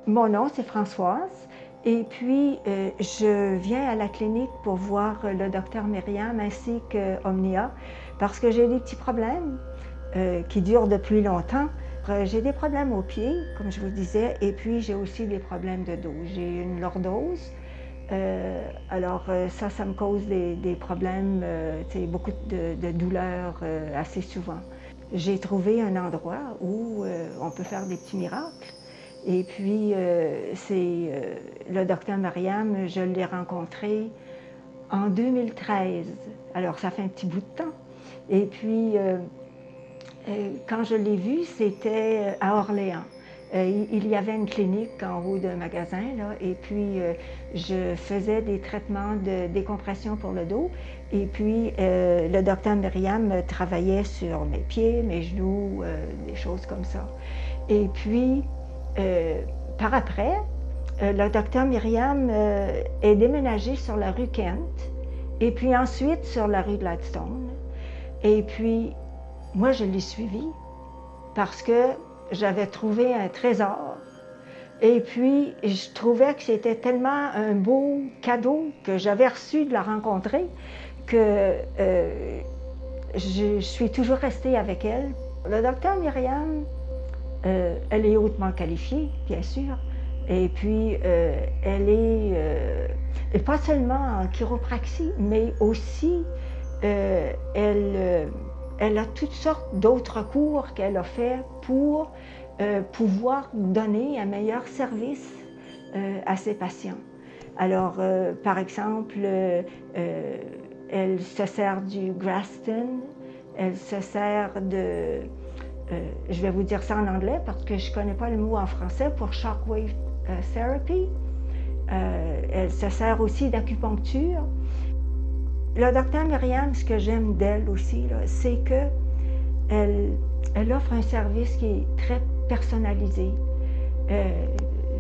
Mon nom, c'est Françoise. Et puis, je viens à la clinique pour voir le docteur Myriam ainsi que Omnia parce que j'ai des petits problèmes qui durent depuis longtemps. J'ai des problèmes aux pieds, comme je vous disais, et puis j'ai aussi des problèmes de dos. J'ai une lordose. Ça me cause des problèmes, beaucoup de douleurs assez souvent. J'ai trouvé un endroit où on peut faire des petits miracles. Et puis, le docteur Myriam, je l'ai rencontré en 2013. Alors, ça fait un petit bout de temps. Et puis, quand je l'ai vu, c'était à Orléans. Il y avait une clinique en haut d'un magasin, là, et puis je faisais des traitements de décompression pour le dos. Et puis, le docteur Myriam travaillait sur mes pieds, mes genoux, des choses comme ça. Et puis, par après, le docteur Myriam est déménagé sur la rue Kent et puis ensuite sur la rue Gladstone. Et puis, moi, je l'ai suivi parce que j'avais trouvé un trésor. Et puis, je trouvais que c'était tellement un beau cadeau que j'avais reçu de la rencontrer que je suis toujours restée avec elle. Le docteur Myriam, elle est hautement qualifiée, bien sûr. Et puis, elle est pas seulement en chiropraxie, mais aussi, elle a toutes sortes d'autres cours qu'elle a fait pour pouvoir donner un meilleur service à ses patients. Alors, par exemple, elle se sert du Graston, elle se sert de je vais vous dire ça en anglais parce que je ne connais pas le mot en français pour shockwave therapy. Elle se sert aussi d'acupuncture. Le docteur Myriam, ce que j'aime d'elle aussi, c'est qu'elle offre un service qui est très personnalisé.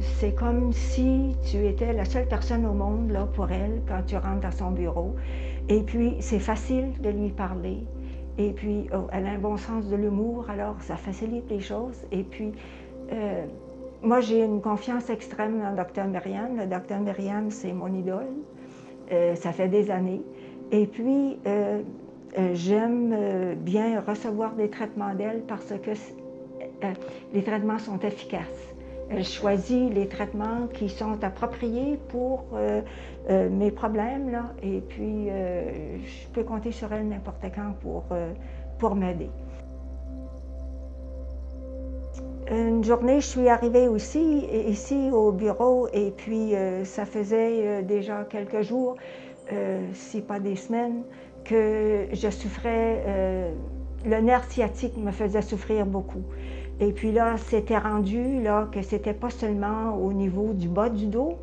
C'est comme si tu étais la seule personne au monde là, pour elle quand tu rentres dans son bureau. Et puis, c'est facile de lui parler. Et puis, elle a un bon sens de l'humour, alors ça facilite les choses. Et puis, moi, j'ai une confiance extrême dans le docteur Myriam. Le docteur Myriam, c'est mon idole. Ça fait des années. Et puis, j'aime bien recevoir des traitements d'elle parce que les traitements sont efficaces. Elle choisit les traitements qui sont appropriés pour mes problèmes, là, et puis je peux compter sur elle n'importe quand pour m'aider. Une journée, je suis arrivée aussi ici au bureau et puis ça faisait déjà quelques jours, si pas des semaines, que je souffrais, le nerf sciatique me faisait souffrir beaucoup. Et puis là, c'était rendu là, que c'était pas seulement au niveau du bas du dos,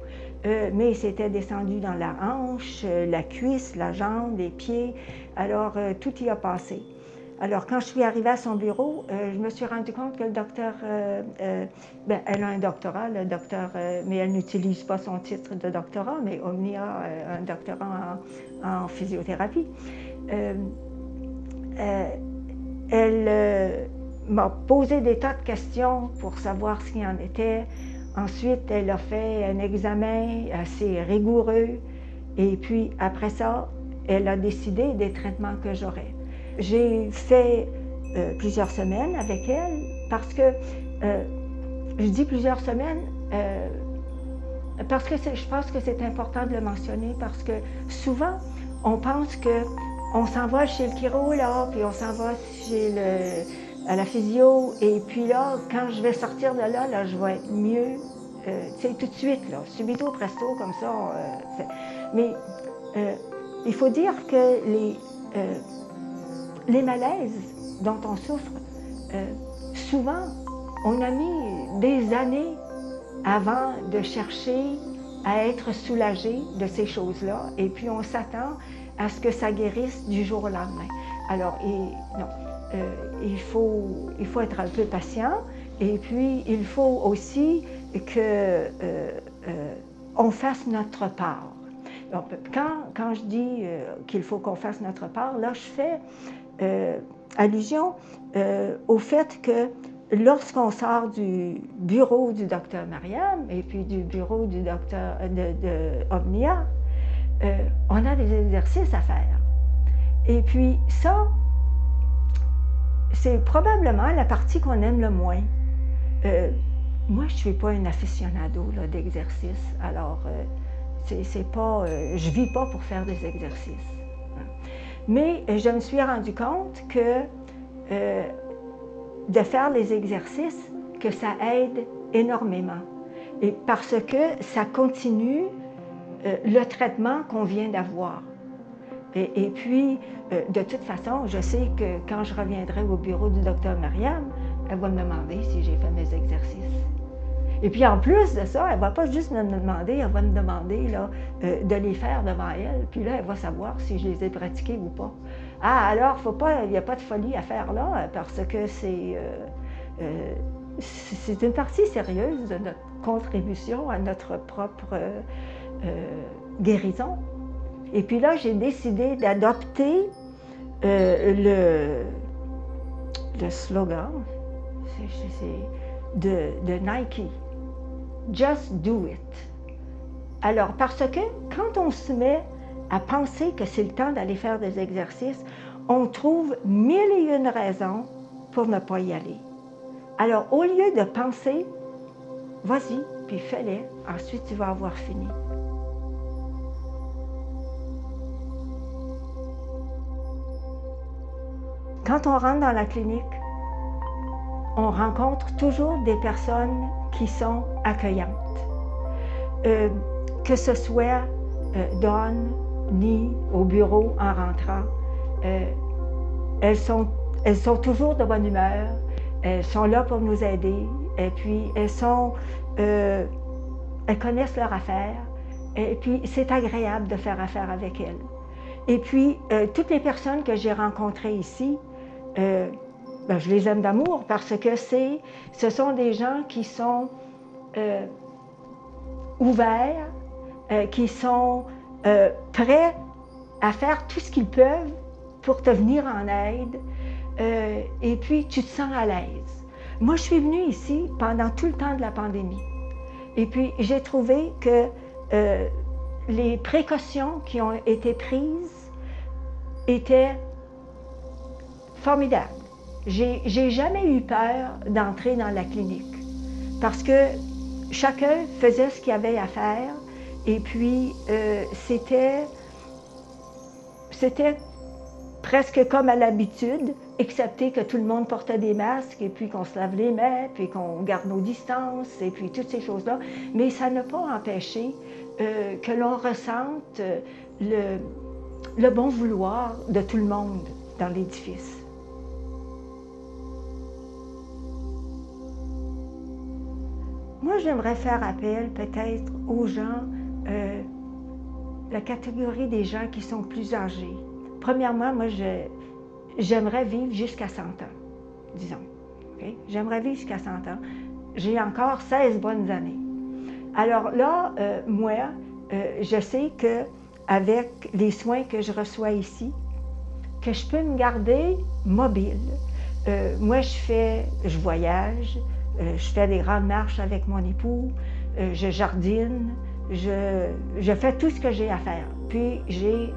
mais c'était descendu dans la hanche, la cuisse, la jambe, les pieds. Alors, tout y a passé. Alors, quand je suis arrivée à son bureau, je me suis rendu compte que le docteur, elle a un doctorat, le docteur, mais elle n'utilise pas son titre de doctorat, mais Omnia a un doctorat en physiothérapie. Elle m'a posé des tas de questions pour savoir ce qu'il en était. Ensuite, elle a fait un examen assez rigoureux. Et puis, après ça, elle a décidé des traitements que j'aurais. J'ai fait plusieurs semaines avec elle parce que, je dis plusieurs semaines, parce que je pense que c'est important de le mentionner parce que souvent, on pense qu'on s'en va chez le chiro, là, puis on s'en va à la physio, et puis là, quand je vais sortir de là, je vais être mieux, tout de suite, là, subito presto, comme ça. Mais il faut dire que les malaises dont on souffre, souvent, on a mis des années avant de chercher à être soulagé de ces choses-là, et puis on s'attend à ce que ça guérisse du jour au lendemain. Alors, non, il faut être un peu patient, et puis il faut aussi qu'on fasse notre part. Donc, quand je dis qu'il faut qu'on fasse notre part, là, je fais allusion au fait que lorsqu'on sort du bureau du docteur Mariam et puis du bureau du docteur de Omnia, on a des exercices à faire. Et puis ça, c'est probablement la partie qu'on aime le moins. Moi, je ne suis pas une aficionado d'exercice, alors c'est pas, je ne vis pas pour faire des exercices. Mais je me suis rendu compte que de faire les exercices, que ça aide énormément. Et parce que ça continue le traitement qu'on vient d'avoir. Et puis, de toute façon, je sais que quand je reviendrai au bureau du docteur Mariam, elle va me demander si j'ai fait mes exercices. Et puis, en plus de ça, elle ne va pas juste me demander, elle va me demander là, de les faire devant elle. Puis là, elle va savoir si je les ai pratiqués ou pas. Ah, alors, il n'y a pas de folie à faire là, parce que c'est une partie sérieuse de notre contribution à notre propre guérison. Et puis là, j'ai décidé d'adopter le slogan de Nike. Just do it. Alors, parce que quand on se met à penser que c'est le temps d'aller faire des exercices, on trouve 1001 raisons pour ne pas y aller. Alors, au lieu de penser, vas-y, puis fais-les, ensuite tu vas avoir fini. Quand on rentre dans la clinique, on rencontre toujours des personnes qui sont accueillantes. Que ce soit Dawn, ni au bureau en rentrant, elles sont toujours de bonne humeur, elles sont là pour nous aider, et puis elles connaissent leur affaire, et puis c'est agréable de faire affaire avec elles. Et puis, toutes les personnes que j'ai rencontrées ici, je les aime d'amour parce que ce sont des gens qui sont ouverts, qui sont prêts à faire tout ce qu'ils peuvent pour te venir en aide, et puis tu te sens à l'aise. Moi, je suis venue ici pendant tout le temps de la pandémie, et puis j'ai trouvé que les précautions qui ont été prises étaient formidables. J'ai jamais eu peur d'entrer dans la clinique parce que chacun faisait ce qu'il avait à faire et puis c'était presque comme à l'habitude, excepté que tout le monde portait des masques et puis qu'on se lave les mains, puis qu'on garde nos distances et puis toutes ces choses-là. Mais ça n'a pas empêché que l'on ressente le bon vouloir de tout le monde dans l'édifice. Moi, j'aimerais faire appel peut-être aux gens, la catégorie des gens qui sont plus âgés. Premièrement, moi, j'aimerais vivre jusqu'à 100 ans, disons. Okay? J'aimerais vivre jusqu'à 100 ans. J'ai encore 16 bonnes années. Alors là, moi, je sais qu'avec les soins que je reçois ici, que je peux me garder mobile. Moi, je voyage, je fais des grandes marches avec mon époux, je jardine, je fais tout ce que j'ai à faire. Puis j'ai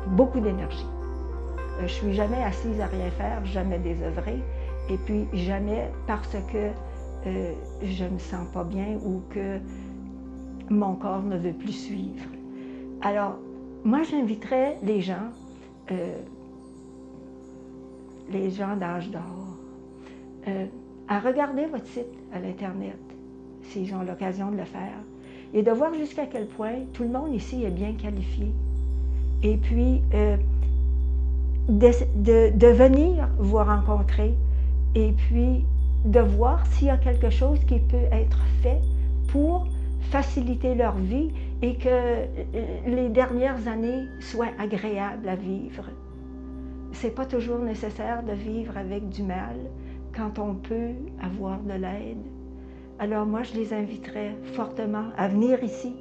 beaucoup d'énergie. Je ne suis jamais assise à rien faire, jamais désœuvrée, et puis jamais parce que je ne me sens pas bien ou que mon corps ne veut plus suivre. Alors, moi, j'inviterais les gens d'âge d'or, à regarder votre site à l'Internet, s'ils ont l'occasion de le faire, et de voir jusqu'à quel point tout le monde ici est bien qualifié. Et puis, de venir vous rencontrer, et puis de voir s'il y a quelque chose qui peut être fait pour faciliter leur vie et que les dernières années soient agréables à vivre. C'est pas toujours nécessaire de vivre avec du mal quand on peut avoir de l'aide. Alors moi, je les inviterais fortement à venir ici.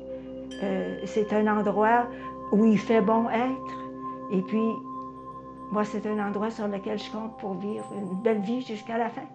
C'est un endroit où il fait bon être. Et puis, moi, c'est un endroit sur lequel je compte pour vivre une belle vie jusqu'à la fin.